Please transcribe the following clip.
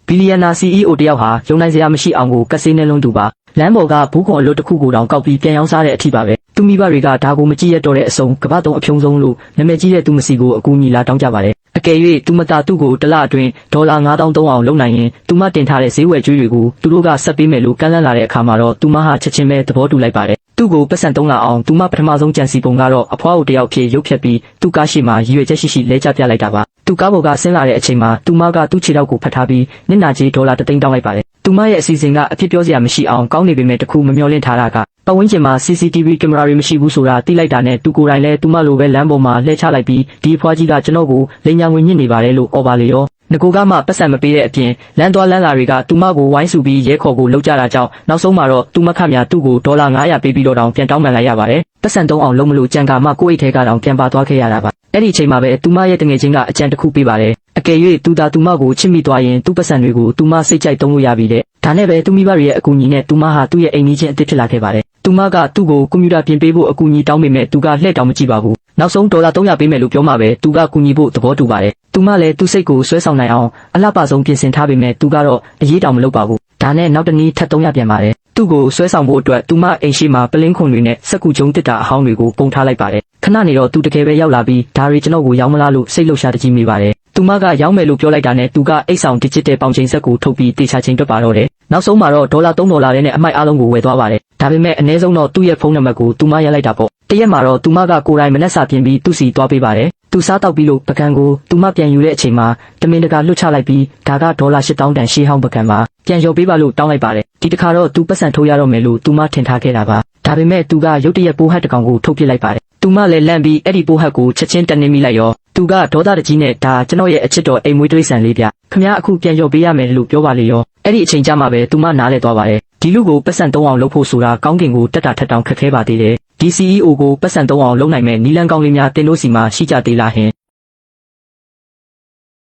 ဘီလီယံနာ CEO တယောက်ဟာယုံနိုင်စရာမရှိအောင်ကိုကက်ဆေးနှလုံးတူပါလမ်းပေါ်ကဘူးခွန်အလွတ်တစ်ခုကိုတောင်ကောက်ပြီးပြန်ရောင်းစားတဲ့အထိပါပဲသူမိဘတွေကဒါကိုမကြည့်ရတော့တဲ့အစုံကပတ်တုံးအဖြုံးဆုံးလို့နာမည်ကြီးတဲ့သူမစီကိုအကူအညီလာတောင်းကြပါတယ်အကယ်၍သူမတာသူ့ကိုတစ်လအတွင်းဒေါ်လာ9300အောင်လုံနိုင်ရင်သူမတင်ထားတဲ့ဈေးဝယ်ကျွေးတွေကိုသူတို့ကဆက်ပေးမယ်လို့ကမ်းလှမ်းလာတဲ့အခါမှာတော့သူမဟာချက်ချင်းပဲသဘောတူလိုက်ပါတယ်သူ့ကိုပတ်စံ3လအောင်သူမပထမဆုံးကြံစီပုံကတော့အဖွားကိုတယောက်ဖြစ်ရုပ်ဖြတ်ပြီးသူ့ကားရှိမှရည်ရွယ်ချက်ရှိလဲချပြလိုက်တာပါသူကားပေါ်ကဆင်းလာတဲ့အချိန်မှာသူမကသူ့ခြေထောက်ကိုဖတ်ထားပြီးနစ်နာကြေးဒေါ်လာ3သိန်းတောင်းလိုက်ပါတယ်သူမရဲ့အစီအစဉ်ကအဖြစ်ပြောစရာမရှိအောင်ကောင်းနေပေမဲ့တခုမမျှော်လင့်ထားတာကပတ်ဝန်းကျင်မှာ CCTV ကင်မရာတွေမရှိဘူးဆိုတာသိလိုက်တာနဲ့သူကိုယ်တိုင်လည်းသူမလိုပဲလမ်းပေါ်မှာလှည့်ချလိုက်ပြီးဒီအဖွားကြီးကကျွန်တော်ကိုလိန်ညာငွေညစ်နေပါတယ်လို့အော်ပါလေရောငကိုကမှပတ်စံမပေးတဲ့အပြင်လမ်းသွားလမ်းလာတွေကသူမကိုဝိုင်းစုပြီးရဲခေါ်ကိုလှုပ်ကြတာကြောင့်နောက်ဆုံးမှာတော့သူမခမသူ့ကိုဒေါ်လာ900ပေးပြီးတော့တောင်ပြန်တောင်းပန်လိုက်ရပါတယ်ပတ်စံ3အောင်လုံးမလို့ကြံကာမှကိုယ့်အိတ်ထဲကတောင်ပြန်ပါသွားခဲ့ရတာပါအဲ့ဒီအချိန်မှာပဲသူမရဲ့တငယ်ချင်းကအကြံတစ်ခုပေးပါတယ်အကယ်၍သူမကိုချစ်မိသွားရင်သူ့ပတ်စံတွေကိုသူမစိတ်ကြိုက်သုံးလို့ရပြီတဲ့ဒါနဲ့ပဲသူမိဘရဲ့အကူအညီနဲ့သူမဟာသူ့ရဲ့အိမ်ကြီးချင်းအစ်စ်ဖြစ်လာခဲ့ပါတယ်သူမကသူ့ကိုကွန်ပျူတာပြင်ပေးဖို့အကူအညီတောင်းပေမဲ့သူကလှည့်တောင်မကြည့်ပါဘူးနောက်ဆုံးဒေါ်လာ300ပေးမယ်လို့ပြောမှပဲသူကကူညီဖို့သဘောတူပါတယ်သူမလည်းသူ့စိတ်ကိုဆွဲဆောင်နိုင်အောင်အလှပဆုံးပြင်ဆင်ထားပေမဲ့သူကတော့အရေးတောင်မလုပ်ပါဘူးဒါနဲ့နောက်တနည်းထပ်300ပြန်ပါတယ်သူ့ကိုဆွဲဆောင်ဖို့အတွက်သူမအိမ်ရှိမှာပလင်းခွန်တွေနဲ့စက်ကူကျုံတစ်တာအဟောင်းတွေကိုပုံထားလိုက်ပါတယ်ခဏနေတော့သူတကယ်ပဲရောက်လာပြီးဒါတွေကျွန်တော်ကိုရောင်းမလားလို့စိတ်လှုပ်ရှားတကြီးမိပါတယ်သူမကရောင်းမယ်လို့ပြောလိုက်တာနဲ့သူကအိတ်ဆောင် digital ပေါင်ချိန်စက်ကိုထုတ်ပြီးတေချာချိန်တွက်ပါတော့တယ်နောက်ဆုံးမှာတော့ဒေါ်လာ$3နဲ့အမိုက်အလုံးကိုဝယ်သွားပါတယ်ဒါပေမဲ့အနည်းဆုံးတော့သူ့ရဲ့ဖုန်းနံပါတ်ကိုသူမရလိုက်တာပေါ့တရက်မှာတော့သူမကကိုယ်တိုင်မနှက်စာပြင်ပြီးသူ့စီသွားပေးပါတယ်သူစားတောက်ပြီးလို့ပကံကိုသူမပြန်ယူတဲ့အချိန်မှာတမင်တကာလွတ်ချလိုက်ပြီးဒါကဒေါ်လာ$8000တန်ရှေးဟောင်းပကံပါပြန်ရော်ပေးပါလို့တောင်းလိုက်ပါတယ်ဒီတစ်ခါတော့သူပတ်စံထိုးရတော့မယ်လို့သူမထင်ထားခဲ့တာပါဒါပေမဲ့သူကရုတ်တရက်ပိုးဟတ်တကောင်ကိုထုတ်ပစ်လိုက်ပါတယ်သူမလည်းလန့်ပြီးအဲ့ဒီပိုးဟတ်ကိုချက်ချင်းတက်နေမိလိုက်ရောသူကဒေါသတကြီးနဲ့ဒါကျွန်တော်ရဲ့အချစ်တော်အိမ်မွေးတိရစ္ဆာန်လေးဗျခမ ्या အခုပြန်ရော်ပေးရမယ်လို့ပြောပါလေရောအဲ့ဒီအချိန်ကျမှပဲသူမနားလဲသွားပါတယ်ဒီလူကိုပတ်စံ3အောင်လုပ်ဖို့ဆိုတာကောင်းကင်ကိုတက်တာထက်တောင်ခက်ခဲပါသေးတယ်ဒီ CEO ကိုပတ်စံ3အောင်လုပ်နိုင်မဲ့နီလန်ကောင်းလေးများတင်လို့စီမှာရှိကြသေးလားဟင်